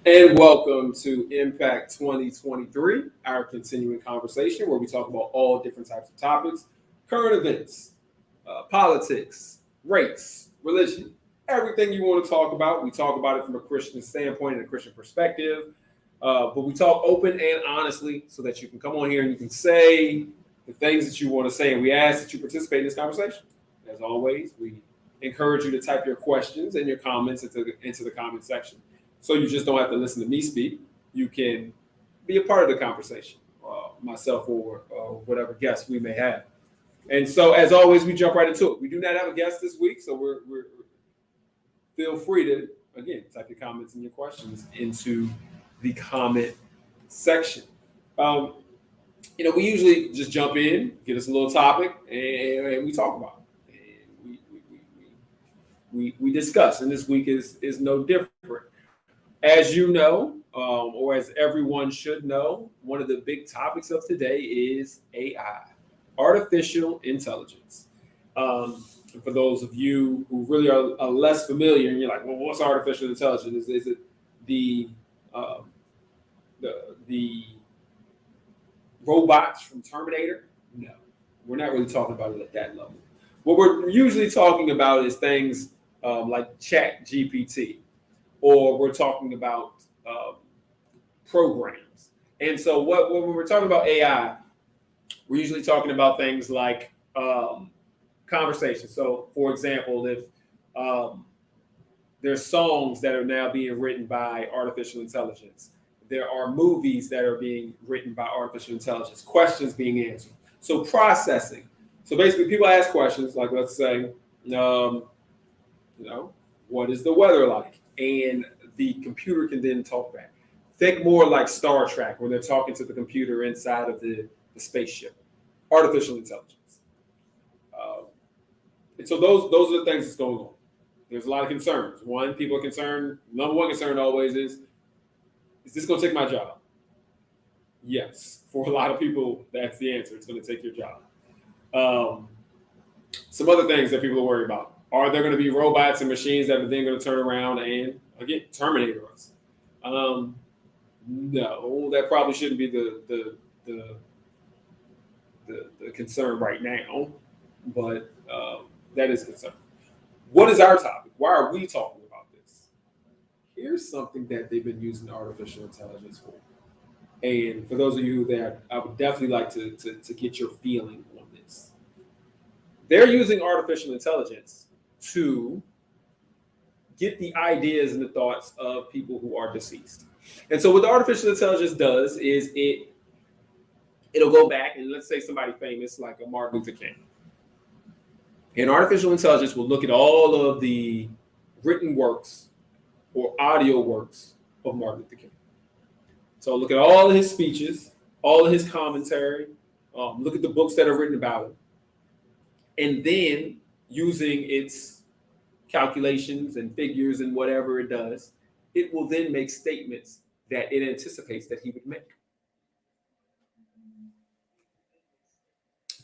And welcome to Impact 2023, our continuing conversation where we talk about all different types of topics, current events, politics, race, religion, everything you want to talk about. We talk about it from a Christian standpoint and a Christian perspective, but we talk open and honestly so that you can come on here and you can say the things that you want to say. And we ask that you participate in this conversation. As always, we encourage you to type your questions and your comments into the comment section. So you just don't have to listen to me speak. You can be a part of the conversation, myself or whatever guest we may have. And so, as always, we jump right into it. We do not have a guest this week, so we're feel free to, again, type your comments and your questions into the comment section. We usually just jump in, get us a little topic, and we talk about it. And we discuss, and this week is no different. As you know, or as everyone should know, one of the big topics of today is AI, artificial intelligence. For those of you who really are less familiar, and you're like, well, what's artificial intelligence? Is it the robots from Terminator? No, we're not really talking about it at that level. What we're usually talking about is things like ChatGPT, or we're talking about programs. And so when we're talking about AI, we're usually talking about things like conversation. So, for example, if there's songs that are now being written by artificial intelligence, there are movies that are being written by artificial intelligence, questions being answered. So processing. So basically, people ask questions like, let's say, what is the weather like? And the computer can then talk back. Think more like Star Trek, where they're talking to the computer inside of the spaceship. Artificial intelligence. And so those are the things that's going on. There's a lot of concerns. People are concerned. Number one concern always is this going to take my job? Yes. For a lot of people, that's the answer. It's going to take your job. Some other things that people are worried about. Are there going to be robots and machines that are then going to turn around and, again, terminate us? No, that probably shouldn't be the concern right now, but that is a concern. What is our topic? Why are we talking about this? Here's something that they've been using artificial intelligence for. And for those of you that I would definitely like to get your feeling on this. They're using artificial intelligence to get the ideas and the thoughts of people who are deceased. And so what the artificial intelligence does is it'll go back and let's say somebody famous like a Martin Luther King. And artificial intelligence will look at all of the written works or audio works of Martin Luther King. So look at all of his speeches, all of his commentary, look at the books that are written about him. And then using its calculations and figures and whatever it does, it will then make statements that it anticipates that he would make.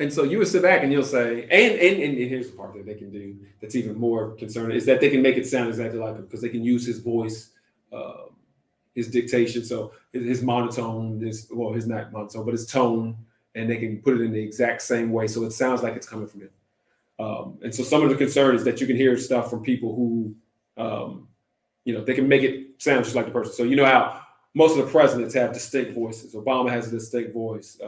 And so you would sit back and you'll say, and here's the part that they can do that's even more concerning, is that they can make it sound exactly like him because they can use his voice, his dictation, so his monotone, his not monotone, but his tone, and they can put it in the exact same way so it sounds like it's coming from him. And so some of the concern is that you can hear stuff from people who, they can make it sound just like the person. So you know how most of the presidents have distinct voices. Obama has a distinct voice.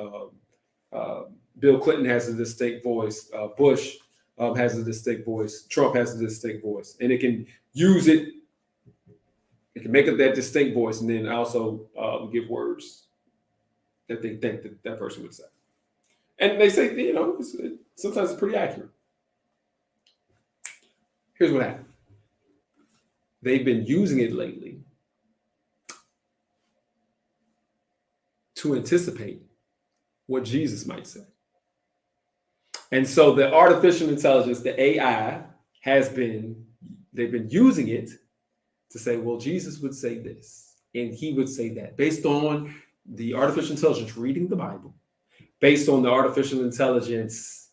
Bill Clinton has a distinct voice. Bush has a distinct voice. Trump has a distinct voice. And it can use it. It can make up that distinct voice and then also give words that they think that person would say. And they say, sometimes it's pretty accurate. Here's what happened. They've been using it lately to anticipate what Jesus might say. And so the artificial intelligence, the AI, they've been using it to say, well, Jesus would say this, and he would say that, based on the artificial intelligence reading the Bible, based on the artificial intelligence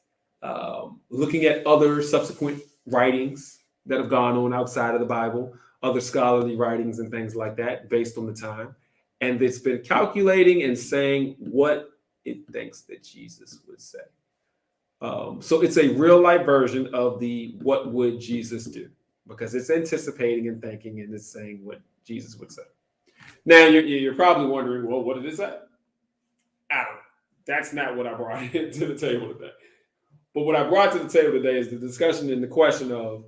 looking at other subsequent writings that have gone on outside of the Bible, other scholarly writings and things like that based on the time. And it's been calculating and saying what it thinks that Jesus would say. So it's a real life version of the what would Jesus do? Because it's anticipating and thinking and it's saying what Jesus would say. Now you're probably wondering, well, what did it say? I don't know. That's not what I brought to the table today. But what I brought to the table today is the discussion and the question of,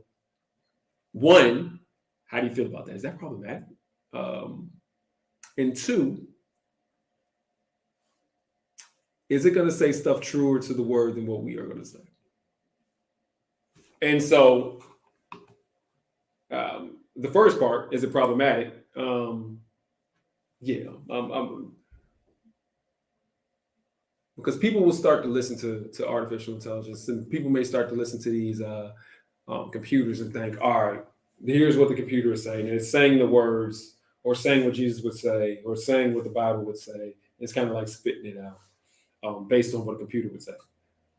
one, how do you feel about that? Is that problematic? And two, is it going to say stuff truer to the word than what we are going to say? And so the first part, is it problematic? Because people will start to listen to artificial intelligence, and people may start to listen to these computers and think, all right, here's what the computer is saying. And it's saying the words or saying what Jesus would say or saying what the Bible would say. It's kind of like spitting it out based on what a computer would say.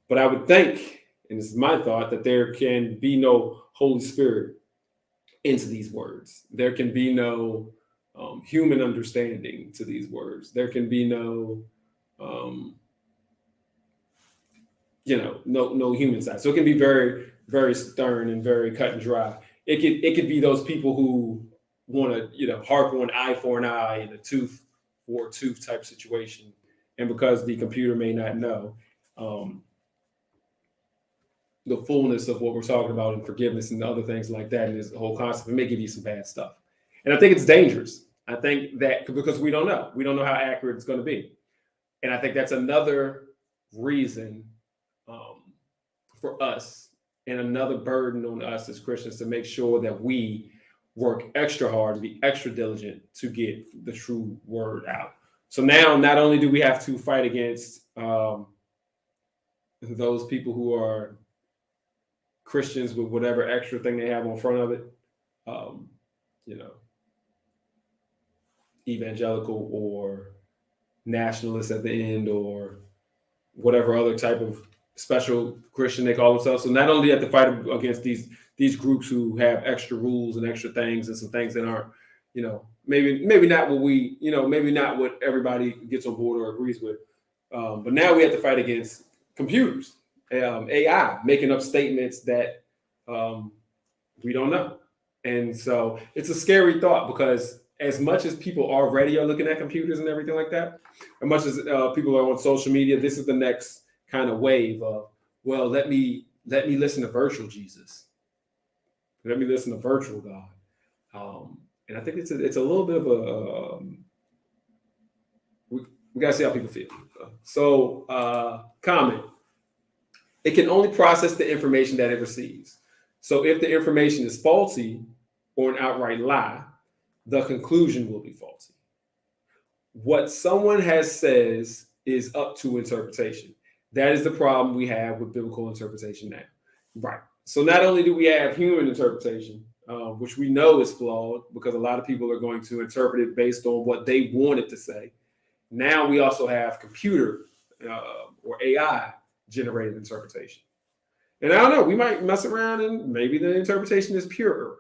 But I would think, and this is my thought, that there can be no Holy Spirit into these words. There can be no human understanding to these words. There can be no no human side. So it can be very, very stern and very cut and dry. It could be those people who want to, harp on eye for an eye and a tooth for a tooth type situation. And because the computer may not know the fullness of what we're talking about and forgiveness and other things like that, and this whole concept, it may give you some bad stuff. And I think it's dangerous. I think that because we don't know how accurate it's going to be. And I think that's another reason for us and another burden on us as Christians to make sure that we work extra hard, be extra diligent to get the true word out. So now, not only do we have to fight against those people who are Christians with whatever extra thing they have on front of it, evangelical or nationalists at the end or whatever other type of special Christian they call themselves. So not only do you have to fight against these groups who have extra rules and extra things and some things that aren't, maybe not what we, maybe not what everybody gets on board or agrees with. But now we have to fight against computers, AI, making up statements that we don't know. And so it's a scary thought because as much as people already are looking at computers and everything like that, as much as people are on social media, this is the next kind of wave of, well, let me listen to virtual Jesus. Let me listen to virtual God. And I think it's a little bit of a, we got to see how people feel. So comment. It can only process the information that it receives. So if the information is faulty or an outright lie, the conclusion will be faulty. What someone has says is up to interpretation. That is the problem we have with biblical interpretation now. Right. So not only do we have human interpretation, which we know is flawed because a lot of people are going to interpret it based on what they want it to say. Now we also have computer or AI generated interpretation. And I don't know, we might mess around and maybe the interpretation is purer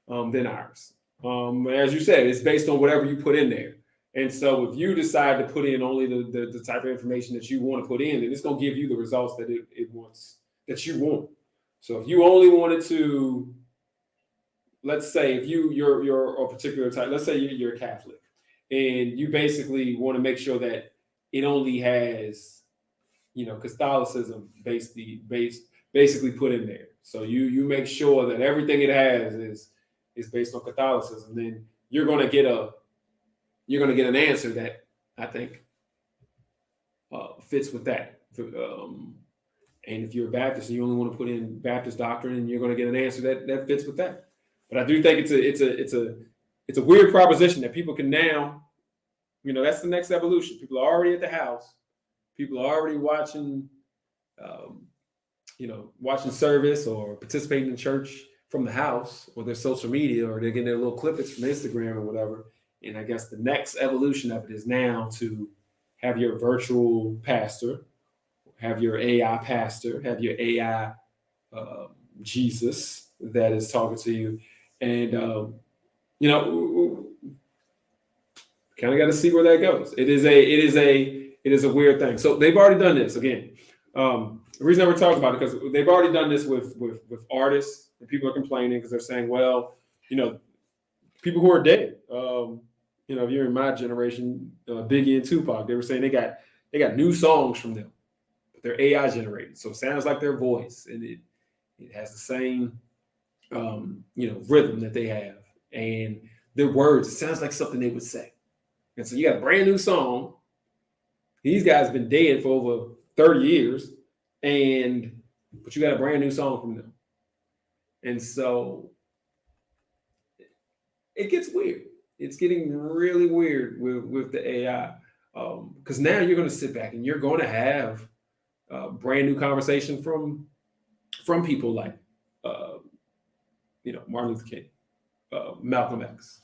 than ours. As you said, it's based on whatever you put in there. And so if you decide to put in only the type of information that you want to put in, then it's going to give you the results that it wants, that you want. So if you only wanted to, let's say if you're a particular type, let's say you're a Catholic and you basically want to make sure that it only has, Catholicism basically put in there. So you make sure that everything it has is based on Catholicism. Then you're going to get an answer that I think fits with that. And if you're a Baptist and you only want to put in Baptist doctrine, and you're going to get an answer that fits with that. But I do think it's a weird proposition that people can now, that's the next evolution. People are already at the house. People are already watching, watching service or participating in church from the house or their social media, or they're getting their little clippets from Instagram or whatever. And I guess the next evolution of it is now to have your virtual pastor, have your AI pastor, have your AI Jesus that is talking to you. And you know, kind of got to see where that goes. It is a weird thing. So they've already done this again. The reason I we're talking about it because they've already done this with artists, and people are complaining because they're saying, well, you know, people who are dead. You know, if you're in my generation, Biggie and Tupac, they were saying they got new songs from them, but they're AI generated, so it sounds like their voice, and it has the same you know, rhythm that they have, and their words. It sounds like something they would say. And so you got a brand new song. These guys have been dead for over 30 years, but you got a brand new song from them. And so it gets weird. It's getting really weird with the AI. Because now you're going to sit back and you're going to have brand new conversation from people like you know, Martin Luther King, Malcolm X,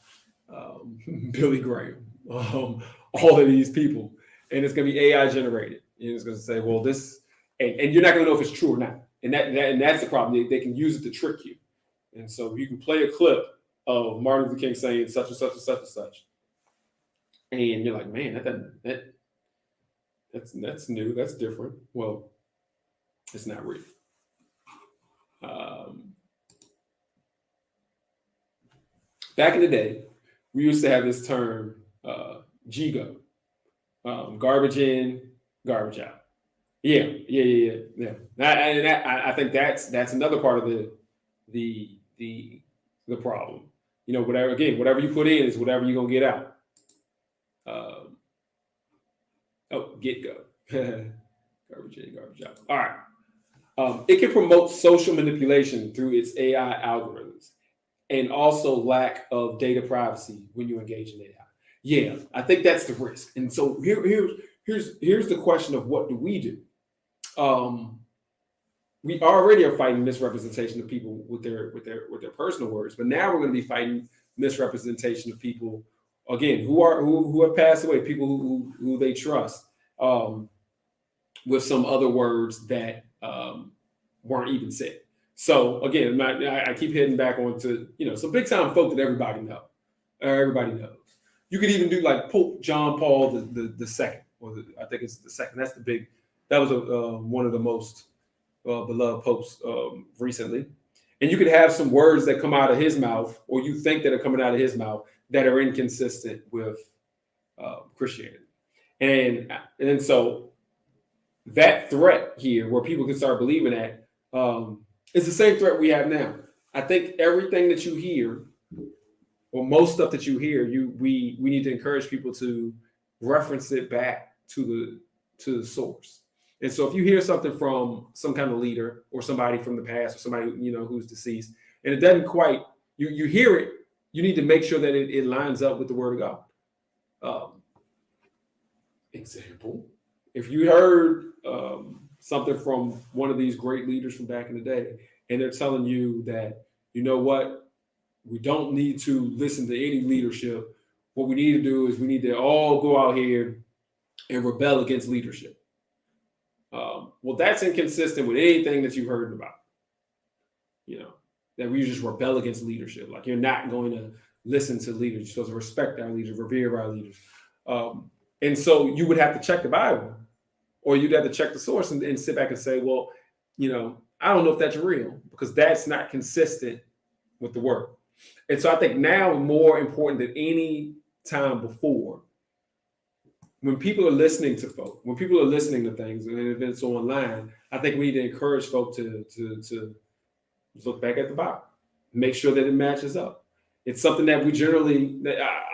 Billy Graham, all of these people, and it's going to be AI generated. And it's going to say, well, this, and you're not going to know if it's true or not, and that's the problem. They can use it to trick you, and so you can play a clip of Martin Luther King saying such and such and such and such, and you're like, man, that's new, that's different. Well, it's not real. Back in the day, we used to have this term, GIGO, garbage in, garbage out. Yeah. I think that's another part of the problem. You know, whatever you put in is whatever you're gonna get out. Get go, garbage in, garbage out. All right. It can promote social manipulation through its AI algorithms, and also lack of data privacy when you engage in AI. Yeah, I think that's the risk. And so here's the question of what do we do? We already are fighting misrepresentation of people with their personal words, but now we're going to be fighting misrepresentation of people again who have passed away, people who they trust, with some other words that weren't even said. So again, I keep heading back onto, you know, some big time folk that everybody knows. You could even do like Pope John Paul the second, I think it's the second. That's the big. That was one of the most beloved popes recently, and you could have some words that come out of his mouth, or you think that are coming out of his mouth, that are inconsistent with Christianity, and so that threat here, where people can start believing that. It's the same threat we have now. I think everything that you hear, or most stuff that you hear, we need to encourage people to reference it back to the source. And so if you hear something from some kind of leader or somebody from the past or somebody, you know, who's deceased, and it doesn't quite, you hear it, you need to make sure that it lines up with the word of God. Example, if you heard something from one of these great leaders from back in the day, and they're telling you that, you know what, we don't need to listen to any leadership. What we need to do is we need to all go out here and rebel against leadership. Well, that's inconsistent with anything that you've heard about. You know, that we just rebel against leadership. Like, you're not going to listen to leaders. You're supposed to respect our leaders, revere our leaders. And so you would have to check the Bible, or you'd have to check the source and sit back and say, well, you know, I don't know if that's real, because that's not consistent with the word. And so I think now, more important than any time before, when people are listening to folk, when people are listening to things, and if it's online, I think we need to encourage folk to look back at the Bible, make sure that it matches up. It's something that we generally,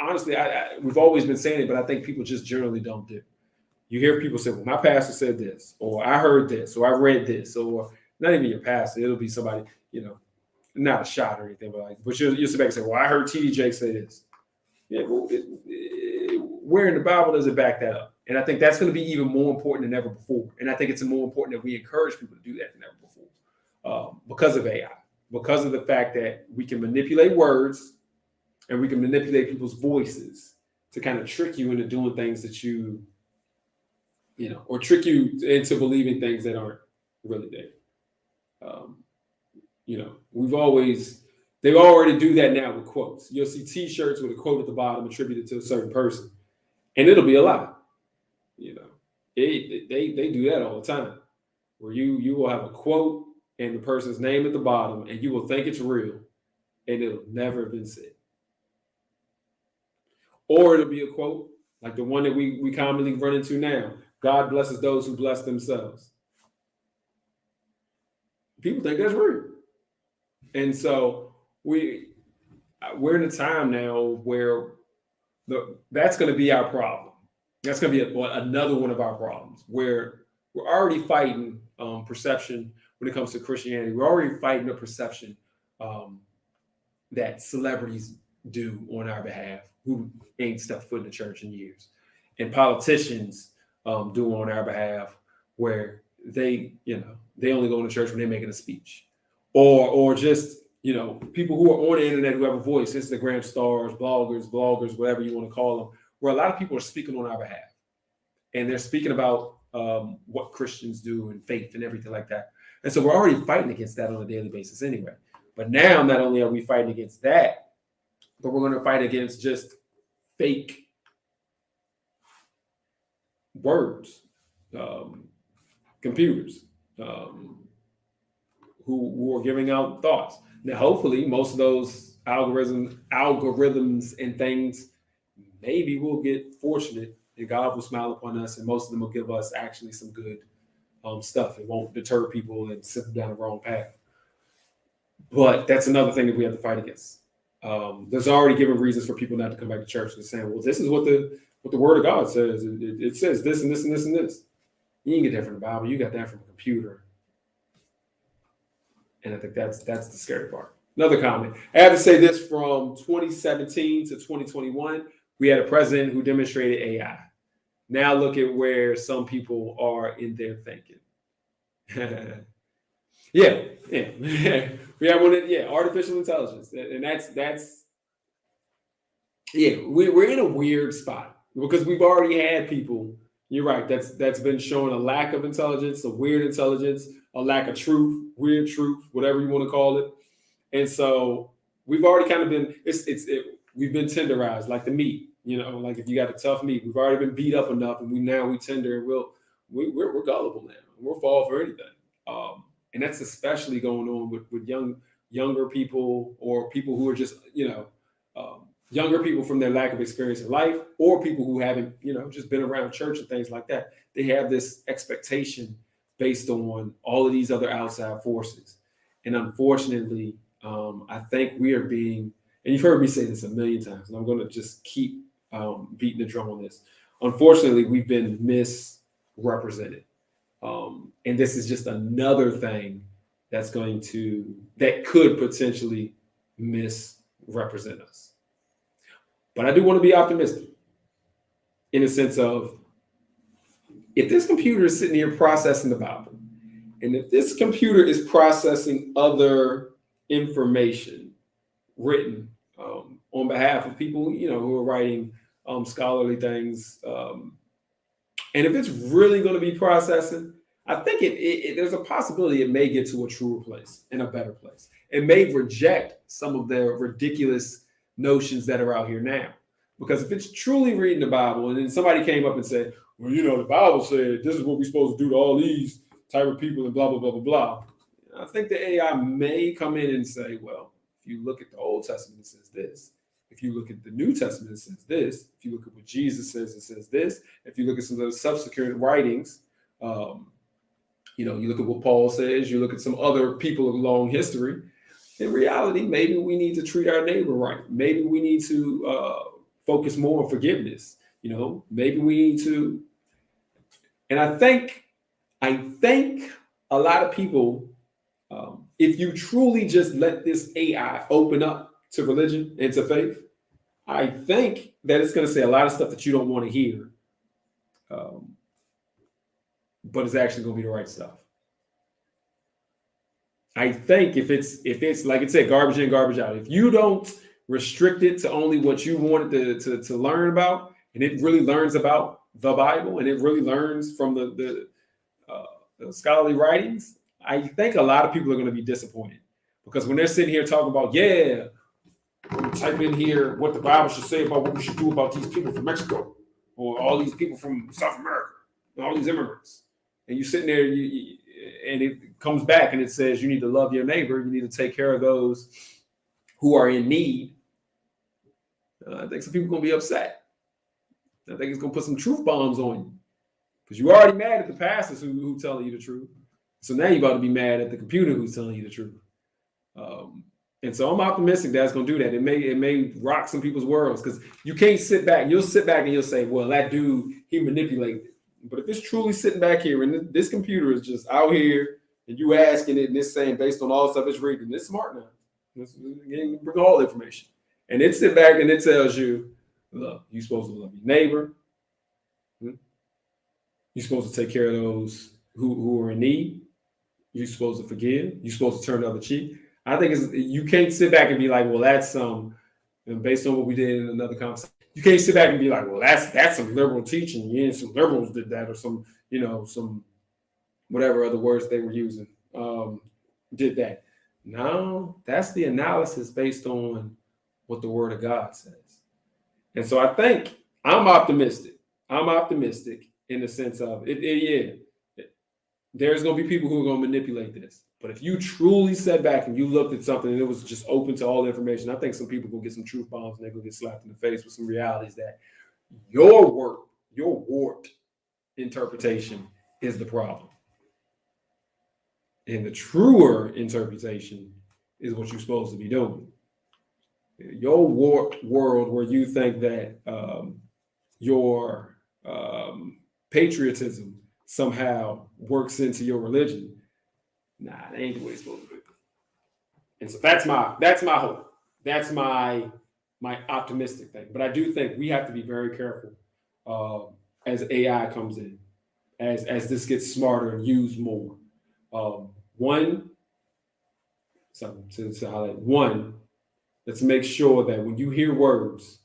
honestly, we've always been saying it, but I think people just generally don't do. You hear people say, well, my pastor said this, or I heard this, or I read this, or not even your pastor. It'll be somebody, you know, not a shot or anything, but you'll sit back and say, well, I heard TD Jakes say this. Yeah, well, where in the Bible does it back that up? And I think that's going to be even more important than ever before. And I think it's more important that we encourage people to do that than ever before, because of AI, because of the fact that we can manipulate words, and we can manipulate people's voices to kind of trick you into doing things that you know, or trick you into believing things that aren't really there. You know, we've always They already do that now with quotes. You'll see T-shirts with a quote at the bottom attributed to a certain person, and it'll be a lie. You know, they do that all the time, where you will have a quote and the person's name at the bottom, and you will think it's real, and it'll never have been said. Or it'll be a quote like the one that we commonly run into now: "God blesses those who bless themselves." People think that's real, and so we're in a time now where that's going to be our problem. That's going to be another one of our problems, where we're already fighting perception when it comes to Christianity. We're already fighting the perception that celebrities do on our behalf who ain't stepped foot in the church in years, and politicians do on our behalf, where they only go to church when they're making a speech, or just people who are on the internet who have a voice, Instagram stars, bloggers, whatever you want to call them, where a lot of people are speaking on our behalf, and they're speaking about what Christians do and faith and everything like that. And so we're already fighting against that on a daily basis anyway. But now, not only are we fighting against that, but we're going to fight against just fake words, computers, who are giving out thoughts. Now, hopefully, most of those algorithms and things, maybe we'll get fortunate and God will smile upon us, and most of them will give us actually some good stuff. It won't deter people and send them down the wrong path. But that's another thing that we have to fight against. There's already given reasons for people not to come back to church. They're saying, well, this is what the Word of God says. It says this and this and this and this. You didn't get that from the Bible. You got that from a computer. And I think that's the scary part. Another comment. I have to say this: from 2017 to 2021, we had a president who demonstrated AI. Now look at where some people are in their thinking. yeah. We have artificial intelligence. And that's we're in a weird spot because we've already had people. You're right. That's been showing a lack of intelligence, a weird intelligence, a lack of truth, weird truth, whatever you want to call it. And so we've already kind of been we've been tenderized like the meat. Like if you got a tough meat, we've already been beat up enough, and we tender, and we're gullible now. We'll fall for anything. And that's especially going on with younger people, or people who are just younger people from their lack of experience in life, or people who haven't, just been around church and things like that. They have this expectation based on all of these other outside forces. And unfortunately, I think we are being, and you've heard me say this a million times, and I'm going to just keep beating the drum on this. Unfortunately, we've been misrepresented. And this is just another thing that could potentially misrepresent us. But I do want to be optimistic in a sense of, if this computer is sitting here processing the Bible, and if this computer is processing other information written on behalf of people, who are writing scholarly things, and if it's really going to be processing, I think there's a possibility it may get to a truer place and a better place. It may reject some of the ridiculous notions that are out here now. Because if it's truly reading the Bible, and then somebody came up and said, well, the Bible said this is what we're supposed to do to all these type of people and blah, blah, blah, blah, blah. I think the AI may come in and say, well, if you look at the Old Testament, it says this. If you look at the New Testament, it says this. If you look at what Jesus says, it says this. If you look at some of the subsequent writings, you look at what Paul says, you look at some other people of long history. In reality, maybe we need to treat our neighbor right. Maybe we need to focus more on forgiveness. Maybe we need to. And I think a lot of people, if you truly just let this AI open up to religion and to faith, I think that it's going to say a lot of stuff that you don't want to hear, but it's actually going to be the right stuff. I think if it's like it said, garbage in, garbage out. If you don't restrict it to only what you wanted to learn about, and it really learns about the Bible, and it really learns from the scholarly writings, I think a lot of people are going to be disappointed. Because when they're sitting here talking about, yeah, type in here what the Bible should say about what we should do about these people from Mexico or all these people from South America and all these immigrants. And you're sitting there and it comes back and it says you need to love your neighbor. You need to take care of those who are in need. I think some people are going to be upset. I think it's going to put some truth bombs on you because you're already mad at the pastors who telling you the truth. So now you're about to be mad at the computer who's telling you the truth. And so I'm optimistic that's going to do that. It may rock some people's worlds because you can't sit back. You'll sit back and you'll say, well, that dude, he manipulated. But if it's truly sitting back here and this computer is just out here and you asking it and it's saying based on all the stuff it's reading, it's smart now. It's bring all the information. And it sit back and it tells you, look, you're supposed to love your neighbor. You're supposed to take care of those who are in need. You're supposed to forgive. You're supposed to turn the other cheek. I think you can't sit back and be like, well, that's based on what we did in another conversation. You can't sit back and be like, well, that's some liberal teaching. Yeah, some liberals did that, or some whatever other words they were using did that. No, that's the analysis based on what the Word of God says. And so I think I'm optimistic. I'm optimistic in the sense of there's going to be people who are going to manipulate this. But if you truly sat back and you looked at something and it was just open to all the information, I think some people will get some truth bombs and they're going to get slapped in the face with some realities that your warped interpretation is the problem. And the truer interpretation is what you're supposed to be doing. Your warped world where you think that your patriotism somehow works into your religion. Nah, that ain't the way it's supposed to be. And so that's my hope. That's my optimistic thing. But I do think we have to be very careful as AI comes in, as this gets smarter and used more. Let's make sure that when you hear words,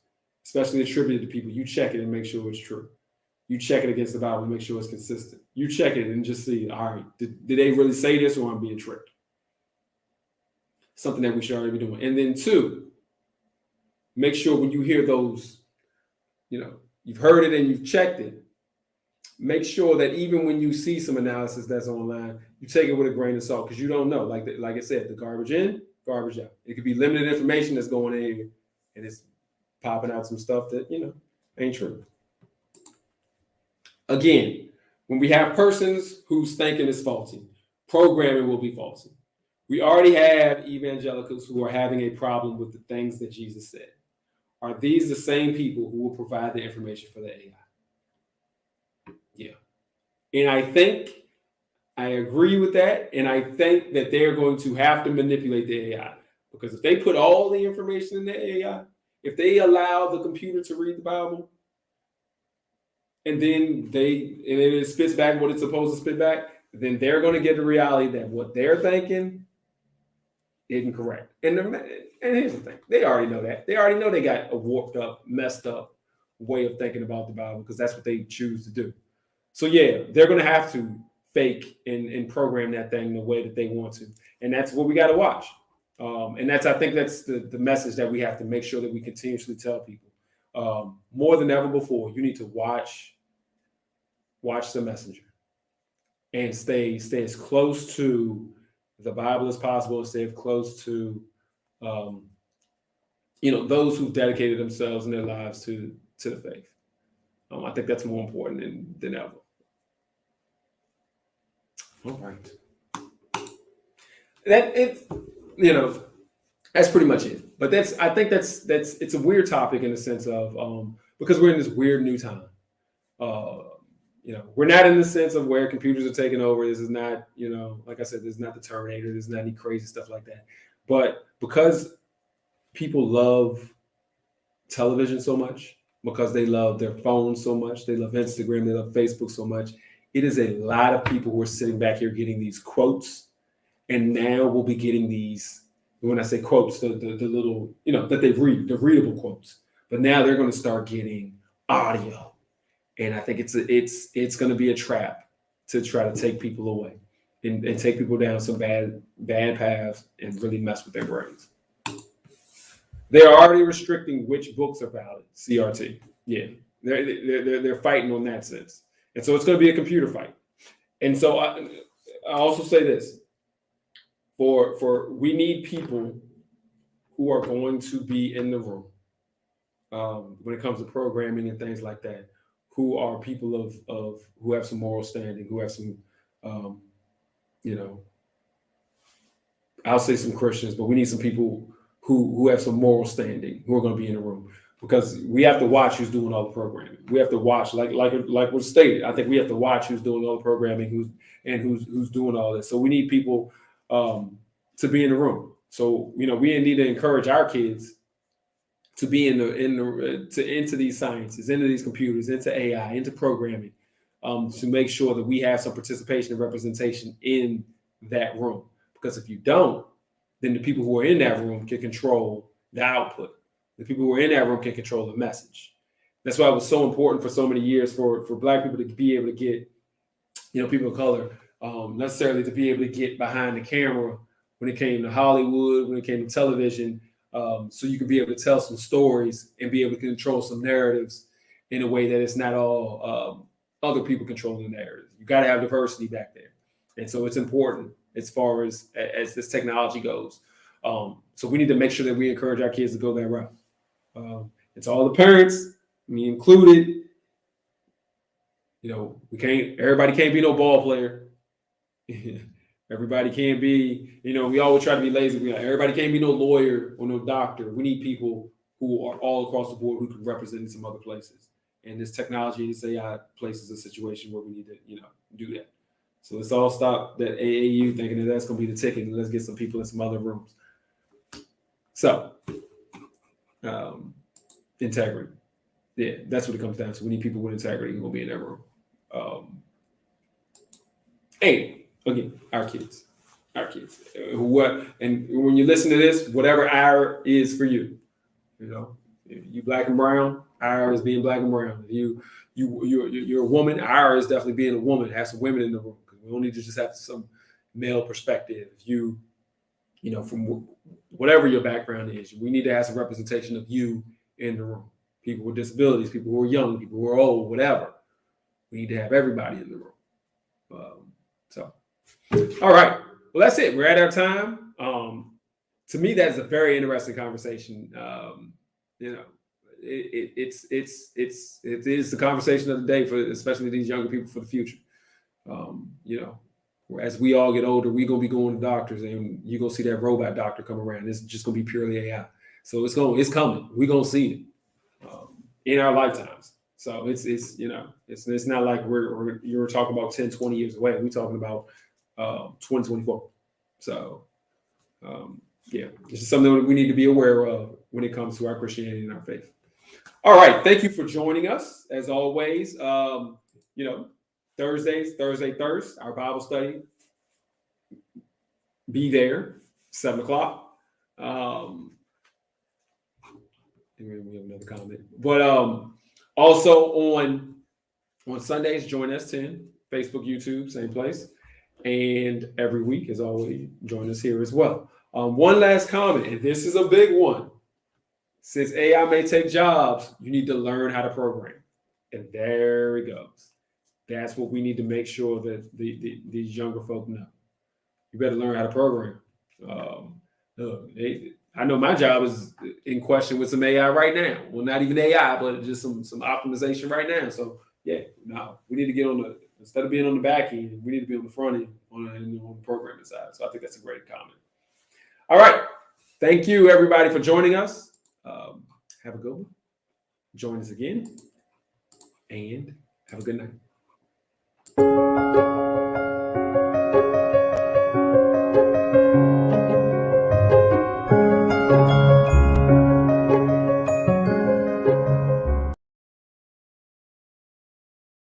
especially attributed to people, you check it and make sure it's true. You check it against the Bible and make sure it's consistent. You check it and just see, all right, did they really say this or I'm being tricked? Something that we should already be doing. And then 2, make sure when you hear those, you've heard it and you've checked it, make sure that even when you see some analysis that's online, you take it with a grain of salt because you don't know. Like I said, the garbage in, garbage out. It could be limited information that's going in and it's popping out some stuff that, ain't true. Again, when we have persons whose thinking is faulty, programming will be faulty. We already have evangelicals who are having a problem with the things that Jesus said. Are these the same people who will provide the information for the AI? Yeah. And I think I agree with that. And I think that they're going to have to manipulate the AI because if they put all the information in the AI, if they allow the computer to read the Bible, and then it spits back what it's supposed to spit back, then they're going to get the reality that what they're thinking isn't correct. And here's the thing. They already know that. They already know they got a warped up, messed up way of thinking about the Bible because that's what they choose to do. So, yeah, they're going to have to fake and program that thing the way that they want to. And that's what we got to watch. And I think that's the message that we have to make sure that we continuously tell people. More than ever before, you need to watch the messenger and stay as close to the Bible as possible and stay as close to those who've dedicated themselves and their lives to the faith. I think that's more important than ever. All right. That's pretty much it. But I think it's a weird topic in the sense of because we're in this weird new time. We're not in the sense of where computers are taking over. This is not, like I said, this is not the Terminator. There's not any crazy stuff like that. But because people love television so much, because they love their phones so much, they love Instagram, they love Facebook so much, it is a lot of people who are sitting back here getting these quotes. And now we'll be getting these, when I say quotes, the little, that they read, the readable quotes. But now they're going to start getting audio. And I think it's going to be a trap to try to take people away. and take people down some bad paths and really mess with their brains. They're already restricting which books are valid. CRT, yeah, they're fighting on that sense, and so it's going to be a computer fight. And so I also say this: for we need people who are going to be in the room when it comes to programming and things like that, who are people of who have some moral standing, who have some, I'll say some Christians, but we need some people who have some moral standing, who are going to be in the room, because we have to watch who's doing all the programming. We have to watch, like was stated. I think we have to watch who's doing all the programming, who's doing all this. So we need people to be in the room. So we need to encourage our kids to be into these sciences, into these computers, into AI, into programming, to make sure that we have some participation and representation in that room. Because if you don't, then the people who are in that room can control the output. The people who are in that room can control the message. That's why it was so important for so many years for Black people to be able to get, people of color, necessarily to be able to get behind the camera when it came to Hollywood, when it came to television, so you could be able to tell some stories and be able to control some narratives in a way that it's not all other people controlling the narrative. You got to have diversity back there. And so it's important as far as this technology goes. So we need to make sure that we encourage our kids to go that route. It's all the parents, me included. Everybody can't be no ball player. Everybody can't be, we always try to be lazy. Everybody can't be no lawyer or no doctor. We need people who are all across the board who can represent in some other places. And this technology, this AI places a situation where we need to, do that. So let's all stop that AAU thinking that that's going to be the ticket, and let's get some people in some other rooms. So, integrity. Yeah, that's what it comes down to. We need people with integrity who will be in that room. And again, our kids. And when you listen to this, whatever our is for you, if you Black and brown, our is being Black and brown. If you're a woman, our is definitely being a woman. Have some women in the room. We don't need to just have some male perspective. From whatever your background is, we need to have some representation of you in the room. People with disabilities, people who are young, people who are old, whatever. We need to have everybody in the room. All right. Well, that's it. We're at our time. To me, that's a very interesting conversation. It is the conversation of the day for especially these younger people for the future. As we all get older, we're gonna be going to doctors, and you're gonna see that robot doctor come around. It's just gonna be purely AI. So it's coming. We're gonna see it in our lifetimes. So it's not like you're talking about 10, 20 years away. We're talking about 2024. So this is something that we need to be aware of when it comes to our Christianity and our faith. All right, thank you for joining us as always. Thursday Thirst, our Bible study. Be there, 7:00. We have another comment, but also on Sundays, join us 10 Facebook, YouTube, same place, and every week, as always, join us here as well. One last comment, and this is a big one. Since AI may take jobs, you need to learn how to program, and there it goes. That's what we need to make sure that these younger folk know. You better learn how to program. I know my job is in question with some AI right now. Well, not even AI, but just some optimization right now. So we need to get instead of being on the back end, we need to be on the front end on the programming side. So I think that's a great comment. All right. Thank you, everybody, for joining us. Have a good one. Join us again, and have a good night.